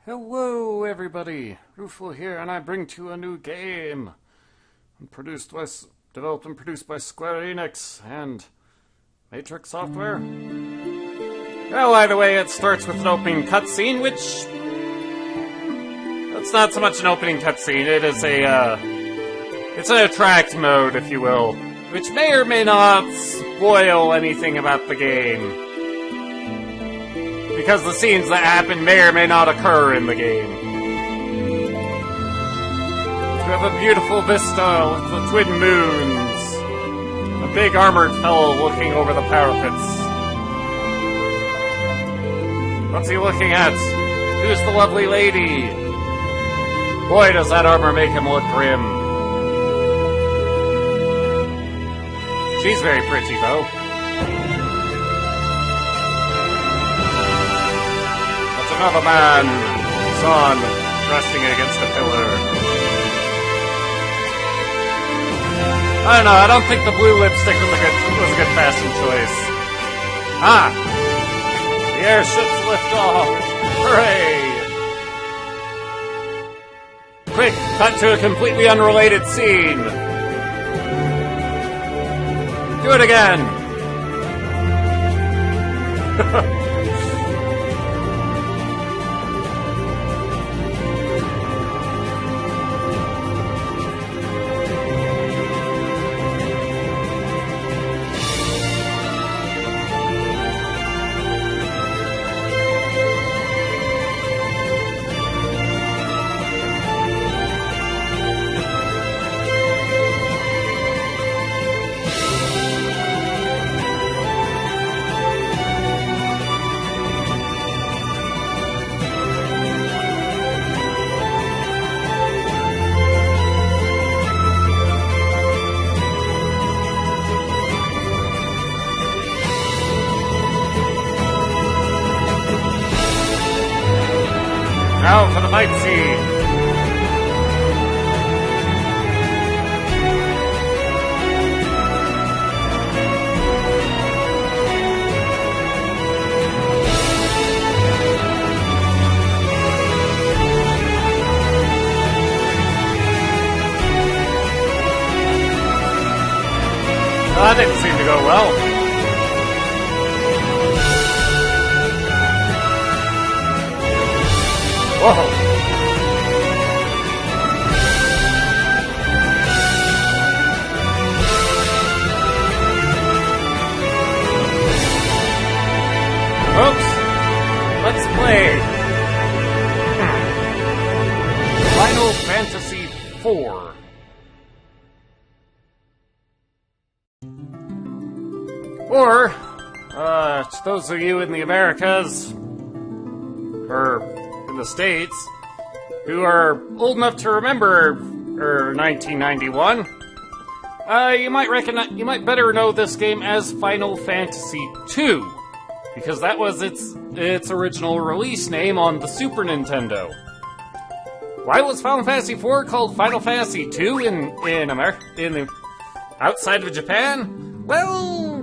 Hello, everybody. Rufo here, and I bring to you a new game. Developed and produced by Square Enix and Matrix Software. Well, either way, it starts with an opening cutscene, which it's not so much an opening cutscene. It is it's an attract mode, if you will, which may or may not spoil anything about the game. Because the scenes that happen may or may not occur in the game. We have a beautiful vista with the twin moons. A big armored fellow looking over the parapets. What's he looking at? Who's the lovely lady? Boy, does that armor make him look grim. She's very pretty, though. Another man, son, resting against a pillar. I don't know, I don't think the blue lipstick was a good fashion choice. Ah! The airships lift off! Hooray! Quick, cut to a completely unrelated scene. Do it again! Now for the fight scene. Well, that didn't seem to go well. Whoa! Folks, let's play Final Fantasy IV. Or, to those of you in the Americas, or the States, who are old enough to remember 1991, you might better know this game as Final Fantasy II, because that was its original release name on the Super Nintendo. Why was Final Fantasy IV called Final Fantasy II in America, outside of Japan? Well,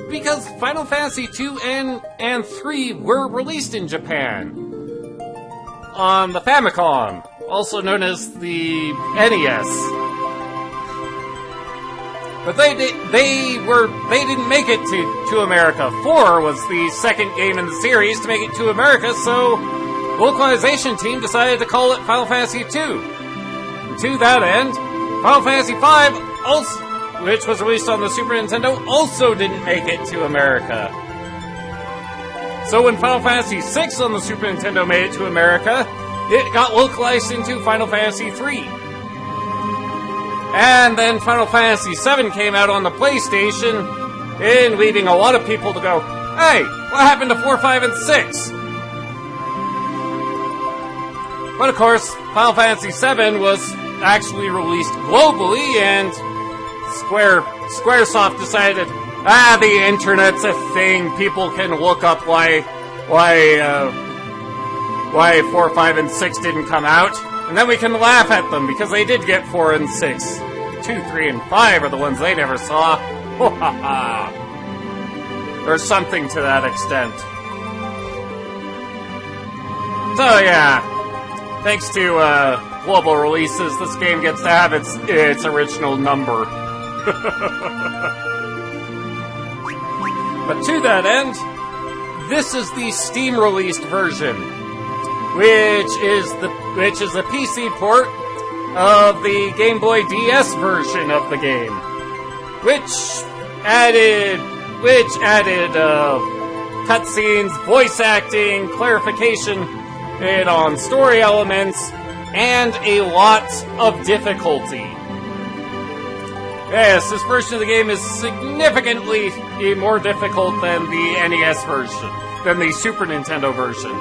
because Final Fantasy II and III were released in Japan on the Famicom, also known as the NES. But they didn't make it to America. 4 was the second game in the series to make it to America, so the localization team decided to call it Final Fantasy II. And to that end, Final Fantasy V, which was released on the Super Nintendo, also didn't make it to America. So when Final Fantasy VI on the Super Nintendo made it to America, it got localized into Final Fantasy III. And then Final Fantasy VII came out on the PlayStation, and leading a lot of people to go, hey, what happened to 4, 5, and 6? But of course, Final Fantasy VII was actually released globally, and Squaresoft decided, the internet's a thing. People can look up why 4, 5, and 6 didn't come out, and then we can laugh at them because they did get 4 and 6. 2, 3, and 5 are the ones they never saw. Or something to that extent. So yeah, thanks to global releases, this game gets to have its original number. But to that end, this is the Steam released version, which is the PC port of the Game Boy DS version of the game, which added cutscenes, voice acting, clarification on story elements, and a lot of difficulty. Yes, this version of the game is significantly more difficult than the NES version, than the Super Nintendo version.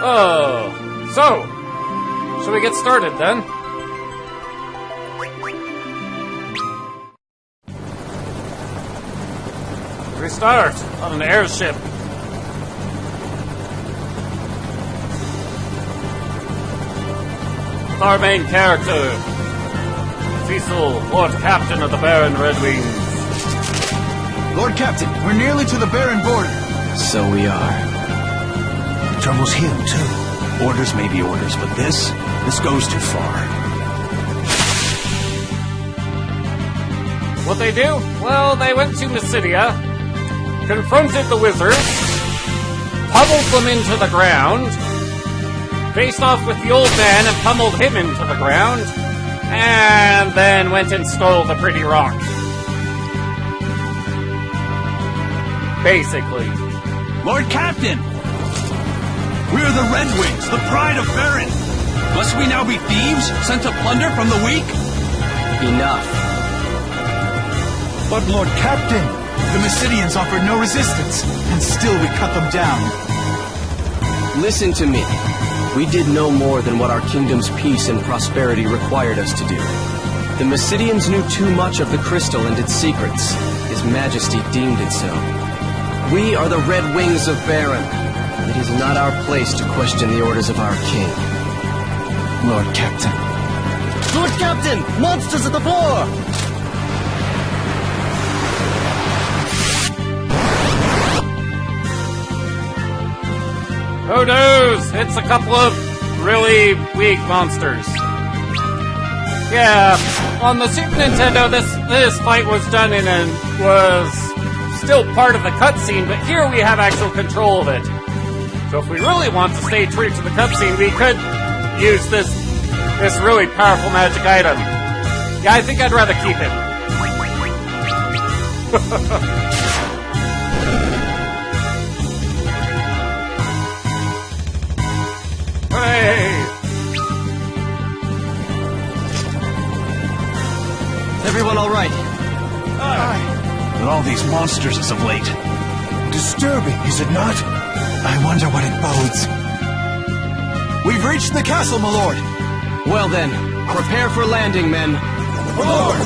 Oh, so, shall we get started then? We start on an airship. Our main character, Cecil, Lord Captain of the Baron Red Wings. Lord Captain, we're nearly to the Baron border. So we are. Trouble's him, too. Orders may be orders, but this goes too far. What they do? Well, they went to Mysidia, confronted the wizards, pummeled them into the ground, faced off with the old man and pummeled him into the ground, and then went and stole the pretty rock. Basically. Lord Captain! We're the Red Wings, the pride of Baron! Must we now be thieves, sent to plunder from the weak? Enough. But Lord Captain, the Mysidians offered no resistance, and still we cut them down. Listen to me. We did no more than what our kingdom's peace and prosperity required us to do. The Mysidians knew too much of the crystal and its secrets. His Majesty deemed it so. We are the Red Wings of Baron. It is not our place to question the orders of our king. Lord Captain. Lord Captain! Monsters at the floor! Who knows? It's a couple of really weak monsters. Yeah, on the Super Nintendo, this fight was done was still part of the cutscene, but here we have actual control of it. So if we really want to stay true to the cutscene, we could use this really powerful magic item. Yeah, I think I'd rather keep it. Hey! Everyone all right? Aye. But all these monsters as of late. Disturbing, is it not? I wonder what it bodes. We've reached the castle, my lord. Well then, prepare for landing, men. My lord!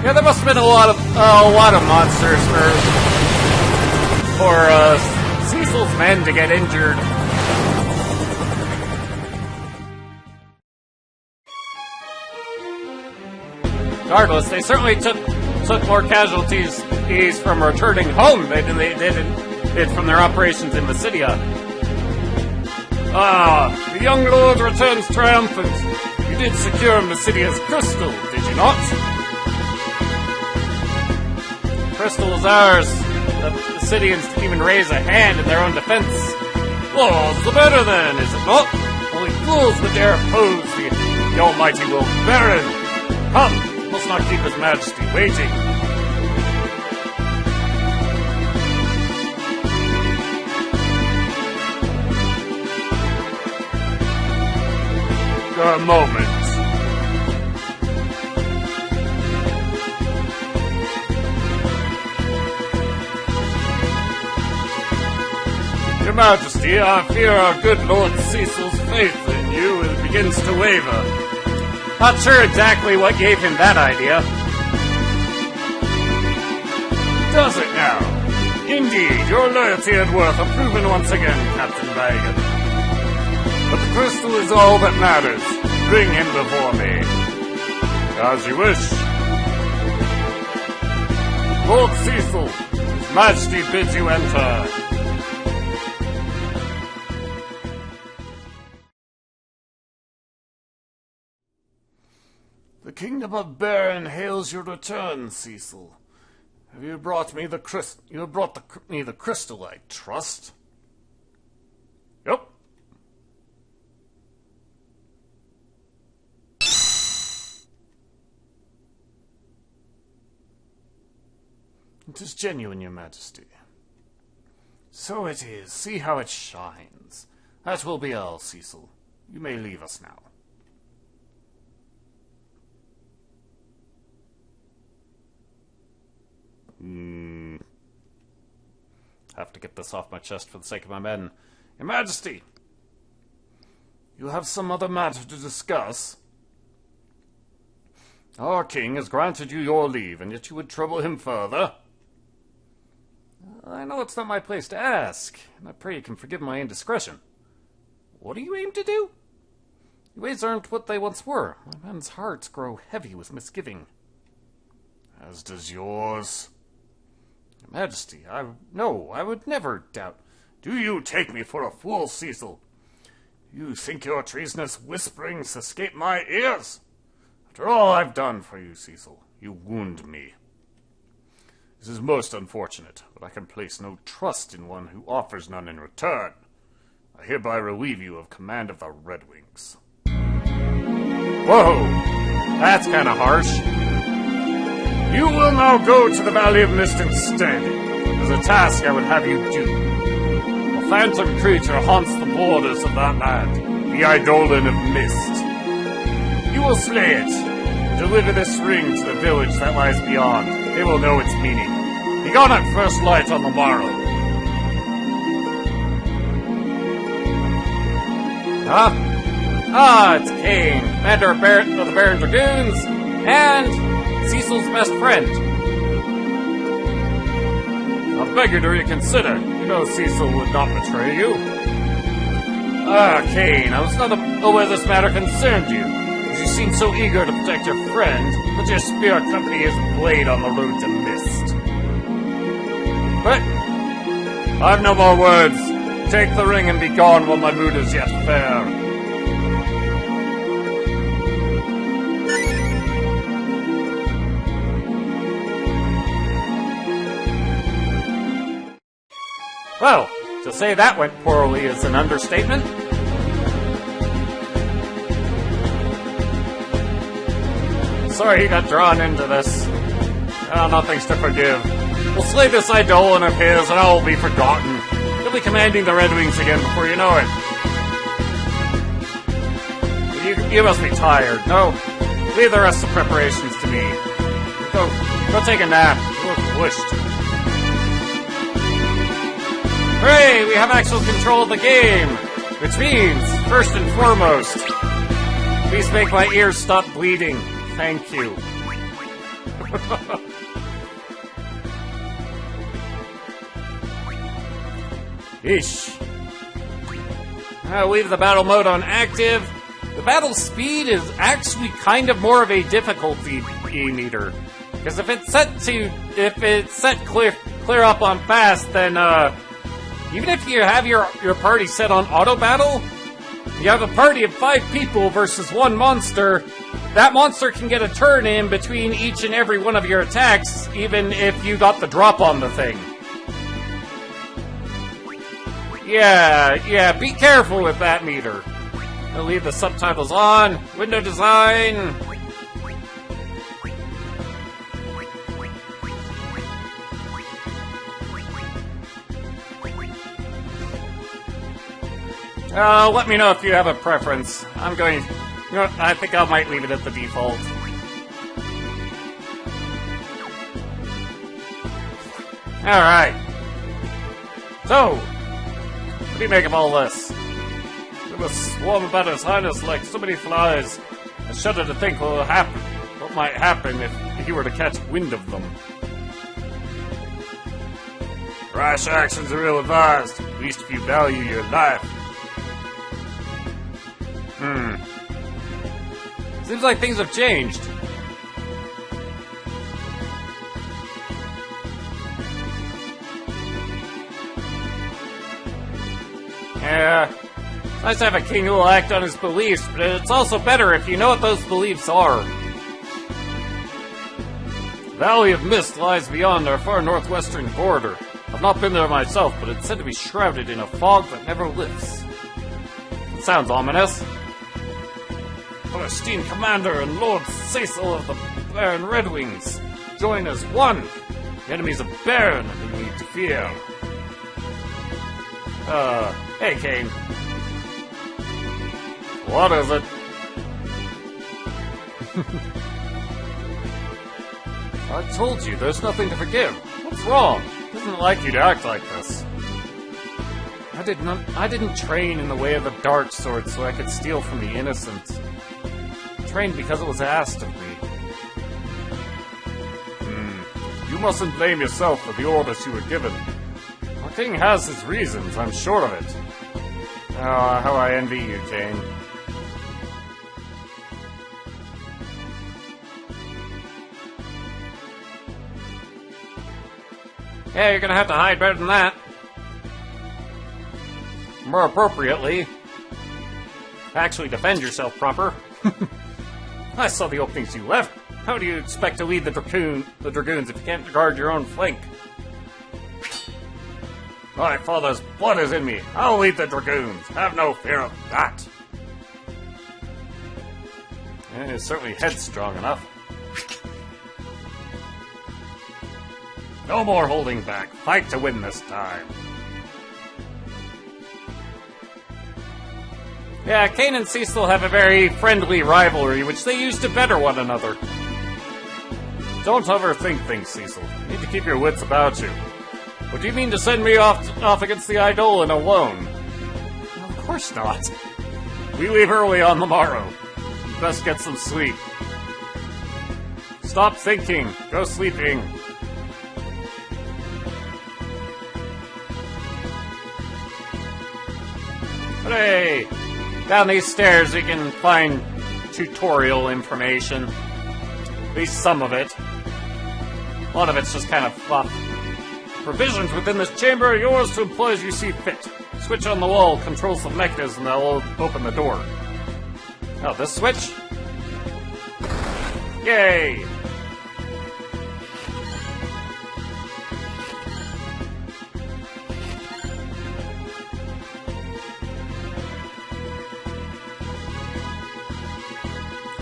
Yeah, there must have been a lot of monsters for Cecil's men to get injured. Regardless, they certainly took more casualties from returning home than they did from their operations in Mysidia. Ah, the young lord returns triumphant. You did secure Mysidia's crystal, did you not? The crystal is ours. The Mysidians didn't even raise a hand in their own defense. All's the better then, is it not? Only fools would dare oppose the almighty will Baron. Come, must not keep his majesty waiting. A moment. Your Majesty, I fear our good Lord Cecil's faith in you begins to waver. Not sure exactly what gave him that idea. Does it now? Indeed, your loyalty and worth are proven once again, Captain Wagon. But the crystal is all that matters. Bring him before me. As you wish. Lord Cecil, his Majesty bids you enter. The Kingdom of Baron hails your return, Cecil. Have you brought me the me the crystal, I trust? Yep. It is genuine, your majesty. So it is. See how it shines. That will be all, Cecil. You may leave us now. Have to get this off my chest for the sake of my men. Your Majesty! You have some other matter to discuss? Our king has granted you your leave, and yet you would trouble him further? I know it's not my place to ask, and I pray you can forgive my indiscretion. What do you aim to do? Your ways aren't what they once were. My men's hearts grow heavy with misgiving. As does yours. Your Majesty, I would never doubt. Do you take me for a fool, Cecil? You think your treasonous whisperings escape my ears? After all I've done for you, Cecil, you wound me. This is most unfortunate, but I can place no trust in one who offers none in return. I hereby relieve you of command of the Red Wings. Whoa! That's kind of harsh. You will now go to the Valley of Mist instead. There's a task I would have you do. A phantom creature haunts the borders of that land, the Eidolon of Mist. You will slay it. Deliver this ring to the village that lies beyond. They will know its meaning. Be gone at first light on the morrow. Huh? It's Kane, commander of the Baron Dragoons, and Cecil's best friend. I beg you to reconsider. You know Cecil would not betray you. Kane, I was not aware this matter concerned you. You seem so eager to protect your friend, but your spirit company is a blade on the road to Mist. But I've no more words. Take the ring and be gone while my mood is yet fair. Well, to say that went poorly is an understatement. Sorry he got drawn into this. Oh, nothing's to forgive. We'll slay this Eidolon of his, and all will be forgotten. He'll be commanding the Red Wings again before you know it. You must be tired. No, leave the rest of the preparations to me. Go take a nap. You look pushed. Hooray! We have actual control of the game! Which means, first and foremost, please make my ears stop bleeding. Thank you. Ish. I'll leave the battle mode on active. The battle speed is actually kind of more of a difficulty meter. Because if it's set clear up on fast, then even if you have your party set on auto battle, you have a party of 5 people versus 1 monster. That monster can get a turn in between each and every one of your attacks, even if you got the drop on the thing. Yeah, be careful with that meter. I'll leave the subtitles on. Window design. Let me know if you have a preference. I think I might leave it at the default. Alright. So, what do you make of all this? They must swarm about His Highness like so many flies. I shudder to think what might happen if he were to catch wind of them. Rash actions are ill-advised, at least if you value your life. Seems like things have changed. Yeah, it's nice to have a king who will act on his beliefs, but it's also better if you know what those beliefs are. The Valley of Mist lies beyond our far northwestern border. I've not been there myself, but it's said to be shrouded in a fog that never lifts. It sounds ominous. Our esteemed commander and Lord Cecil of the Baron Red Wings join as one. The enemy's a baron who we need to fear. Hey, Kane. What is it? I told you, there's nothing to forgive. What's wrong? It isn't like you to act like this. I didn't train in the way of the dark sword so I could steal from the innocent. I trained because it was asked of me. You mustn't blame yourself for the orders you were given. Our king has his reasons, I'm sure of it. Oh, how I envy you, Kane. Yeah, you're gonna have to hide better than that. More appropriately. Actually defend yourself proper. I saw the openings you left. How do you expect to lead the dragoons if you can't guard your own flank? My father's blood is in me. I'll lead the dragoons. Have no fear of that. Yeah, you're certainly headstrong enough. No more holding back. Fight to win this time. Yeah, Kane and Cecil have a very friendly rivalry, which they use to better one another. Don't overthink things, Cecil. You need to keep your wits about you. What do you mean to send me off against the Eidolon alone? Well, of course not. We leave early on the morrow. You best get some sleep. Stop thinking. Go sleeping. Hooray! Down these stairs we can find tutorial information. At least some of it. A lot of it's just kind of fluff. Provisions within this chamber are yours to employ as you see fit. Switch on the wall controls the mechanism that will open the door. Oh, this switch? Yay!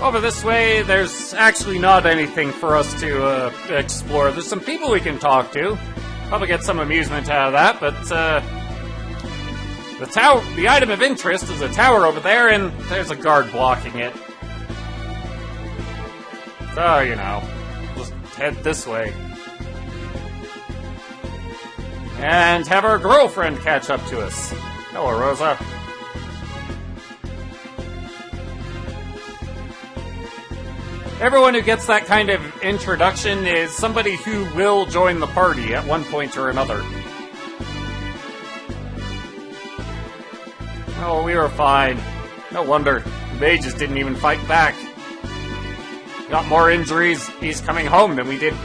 Over this way, there's actually not anything for us to explore. There's some people we can talk to. Probably get some amusement out of that, but the item of interest is a tower over there, and there's a guard blocking it. So, you know, just head this way. And have our girlfriend catch up to us. Hello, Rosa. Everyone who gets that kind of introduction is somebody who will join the party at one point or another. Oh, we were fine. No wonder. The mages didn't even fight back. Got more injuries he's coming home than we did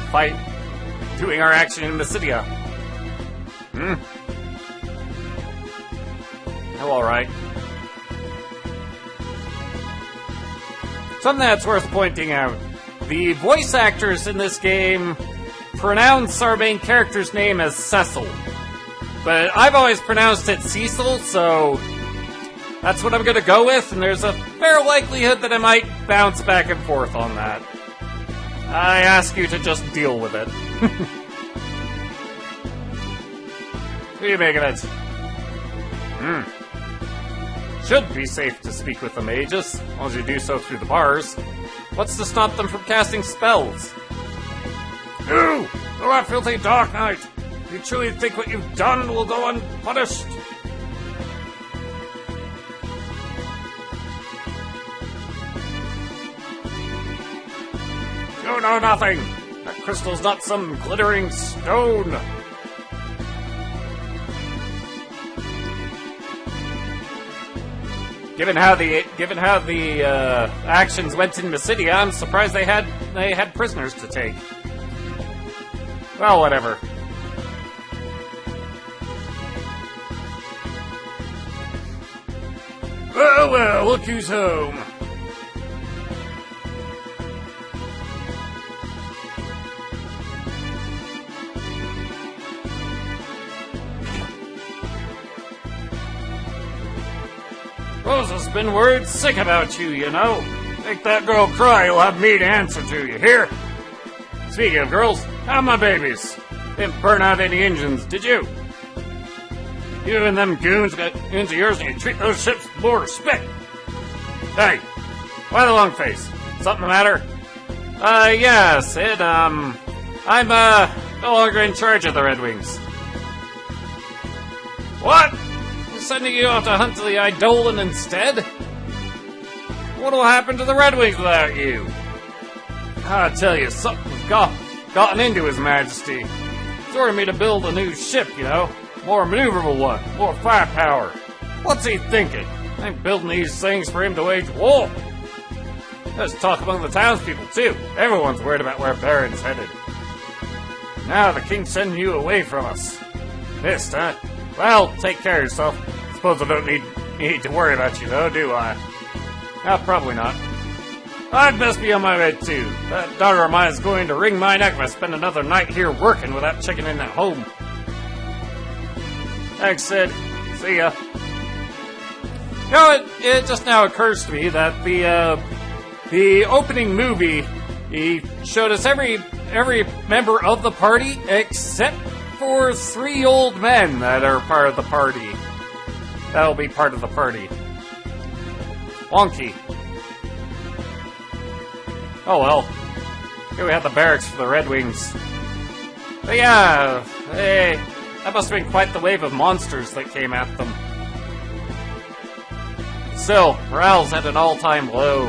fight doing our action in Mysidia. Oh, alright. Something that's worth pointing out. The voice actors in this game pronounce our main character's name as Cecil. But I've always pronounced it Cecil, so that's what I'm gonna go with, and there's a fair likelihood that I might bounce back and forth on that. I ask you to just deal with it. What do you make of it? Should be safe to speak with the mages, as long as you do so through the bars. What's to stop them from casting spells? You! Oh, that filthy Dark Knight! You truly think what you've done will go unpunished? You know nothing! That crystal's not some glittering stone! Given how the actions went in Mysidia, I'm surprised they had prisoners to take. Well, whatever. Well, well, look who's home. Rosa's been worried sick about you, you know. Make that girl cry, you'll have me to answer to, you hear? Speaking of girls, how are my babies? Didn't burn out any engines, did you? You and them goons got into yours and you treat those ships with more respect. Hey, why the long face? Something the matter? Yes, I'm, no longer in charge of the Red Wings. What? I'm sending you out to hunt the Eidolon instead? What'll happen to the Red Wings without you? I tell you, something's gotten into His Majesty. He's ordered me to build a new ship, you know. More maneuverable one, more firepower. What's he thinking? I ain't building these things for him to wage war. There's talk among the townspeople, too. Everyone's worried about where Baron's headed. Now the king's sending you away from us. Missed, huh? Well, take care of yourself. Suppose I don't need to worry about you, though, do I? No, probably not. I'd best be on my way, too. That daughter of mine is going to wring my neck if I spend another night here working without checking in at home. Thanks, Sid. See ya. You know, it just now occurs to me that the opening movie, he showed us every member of the party except for 3 old men that are part of the party. That'll be part of the party. Wonky. Oh well. Here we have the barracks for the Red Wings. But yeah, that must have been quite the wave of monsters that came at them. Still, morale's at an all-time low.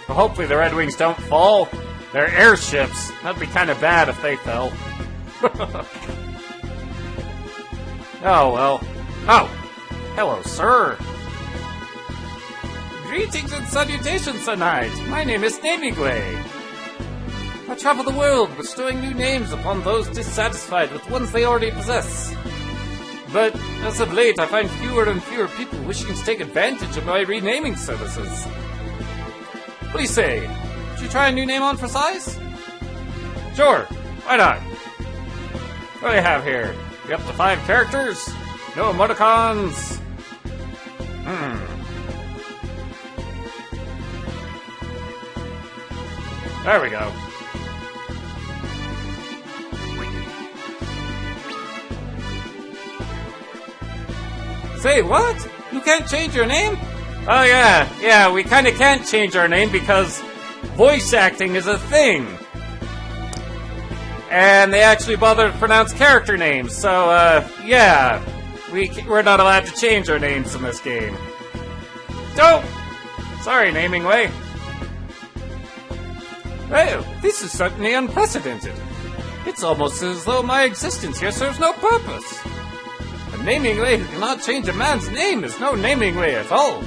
Well, hopefully the Red Wings don't fall. They're airships. That'd be kind of bad if they fell. Oh, well. Oh! Hello, sir. Greetings and salutations tonight. My name is Namingway. I travel the world, bestowing new names upon those dissatisfied with ones they already possess. But, as of late, I find fewer and fewer people wishing to take advantage of my renaming services. What do you say? Should you try a new name on for size? Sure, why not? What do you have here? You up to 5 characters? No emoticons? There we go. Say, what? You can't change your name? Oh yeah, we kinda can't change our name because voice acting is a thing. And they actually bother to pronounce character names, so, yeah. We're not allowed to change our names in this game. Dope! Sorry, Namingway. Well, this is certainly unprecedented. It's almost as though my existence here serves no purpose. A Namingway who cannot change a man's name is no Namingway at all.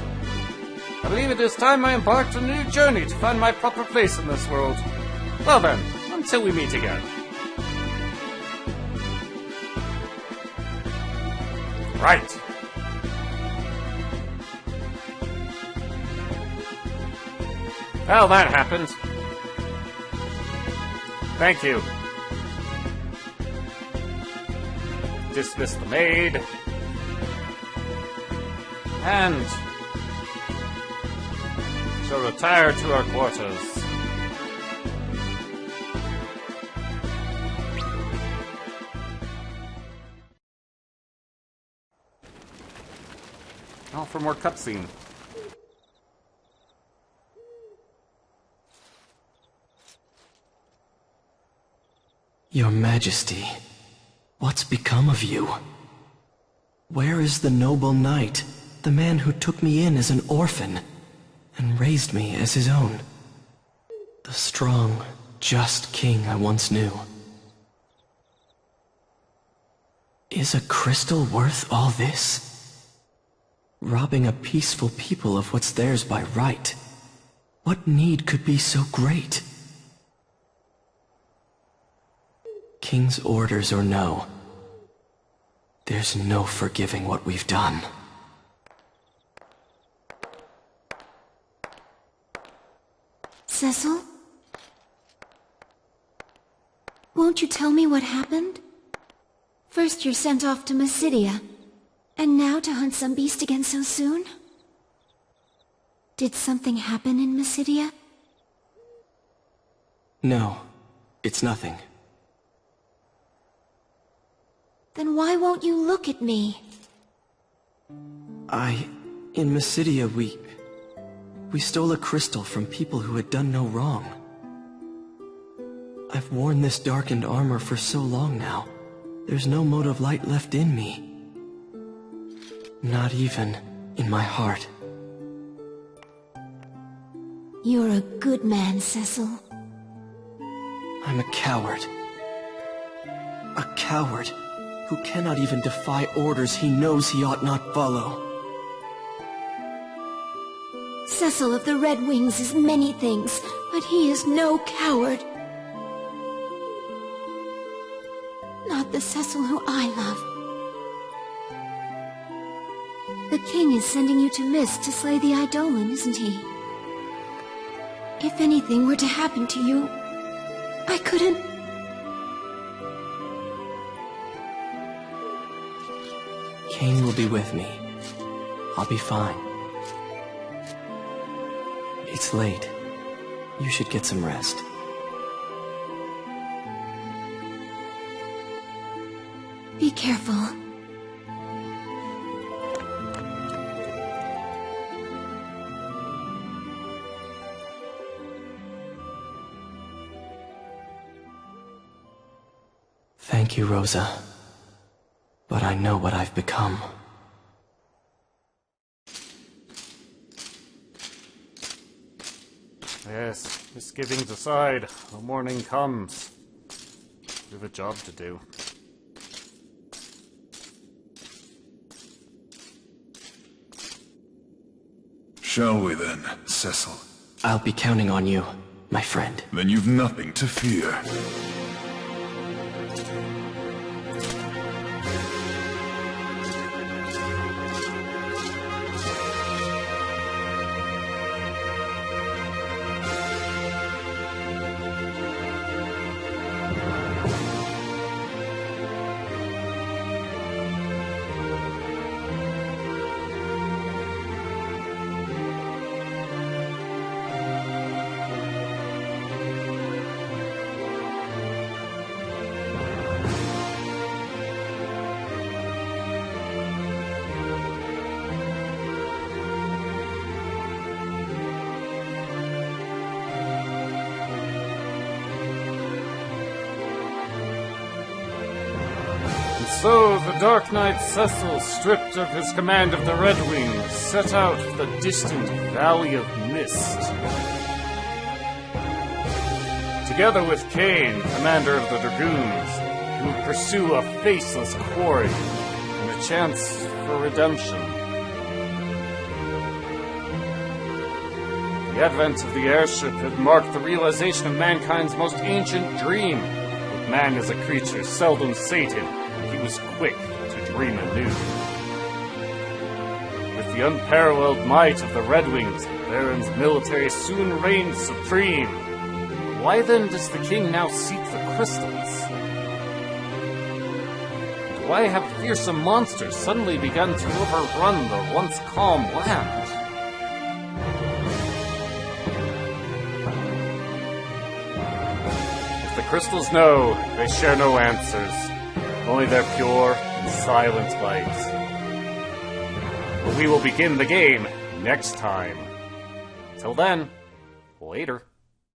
I believe it is time I embarked on a new journey to find my proper place in this world. Well then, until we meet again. Right. Well, that happened. Thank you. Dismiss the maid. And shall retire to our quarters. Oh, for more cutscene. Your Majesty, what's become of you? Where is the noble knight, the man who took me in as an orphan and raised me as his own? The strong, just king I once knew. Is a crystal worth all this? Robbing a peaceful people of what's theirs by right. What need could be so great? King's orders or no, there's no forgiving what we've done. Cecil? Won't you tell me what happened? First you're sent off to Mysidia, and now to hunt some beast again so soon? Did something happen in Mysidia? No, it's nothing. Then why won't you look at me? In Mysidia, we stole a crystal from people who had done no wrong. I've worn this darkened armor for so long now. There's no mote of light left in me. Not even in my heart. You're a good man, Cecil. I'm a coward. A coward who cannot even defy orders he knows he ought not follow. Cecil of the Red Wings is many things, but he is no coward. Not the Cecil who I love. The king is sending you to Mist to slay the Eidolon, isn't he? If anything were to happen to you, I couldn't... Cain will be with me. I'll be fine. It's late. You should get some rest. Be careful. Thank you, Rosa. But I know what I've become. Yes, misgivings aside, the morning comes. We have a job to do. Shall we then, Cecil? I'll be counting on you, my friend. Then you've nothing to fear. So, the Dark Knight Cecil, stripped of his command of the Red Wings, set out for the distant Valley of Mist. Together with Cain, commander of the Dragoons, he would pursue a faceless quarry and a chance for redemption. The advent of the airship had marked the realization of mankind's most ancient dream, with man as a creature seldom sated. He was quick to dream anew. With the unparalleled might of the Red Wings, Baron's military soon reigned supreme. Why then does the king now seek the crystals? And why have fearsome monsters suddenly begun to overrun the once calm land? If the crystals know, they share no answers. Only their pure and silent light. But we will begin the game next time. Till then, later.